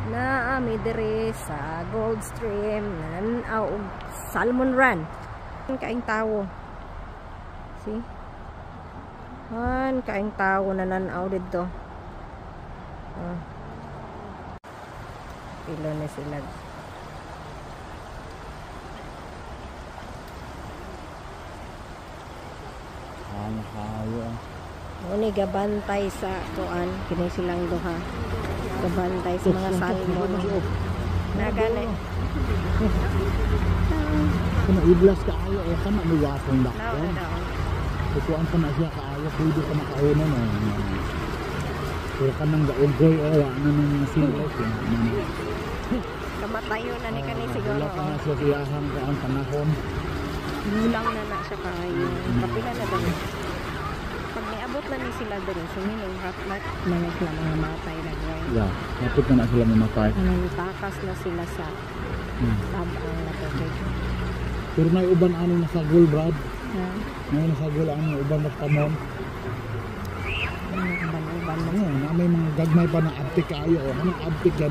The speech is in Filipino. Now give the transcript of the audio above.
na ami diri sa Gold Stream nananaw og Salmon Run. Kaing tawo. See? Kaing tawo nananaw dito. Pilo na sila. Muni gabantay sa tuan kini silang duha. Gabantay sa mga salmon. Nagani. Kana iblas kaayo o kana luwasong dakon. Tutuan pa na siya kaayo pwede ka makauna no. Pero kanang gaunggoy o wa na nang silot yun. Kamatayo na ni kani siguro. Wala pa na siya siyahan ka ang panahon. Gulang na siya kaayo. Kapila na daw. Pag niabot na ni sila doon, sumiling hatmat na sila mga matay na gawin. Yeah, napit na sila mamatay. Takas na sila sa tabang na tubig. Pero may uban ano na sa gul, Brad? May nasa gul ano uban na tamon. Uban-uban na. May mga gagmay pa na abtik kayo. Anong abtik yan?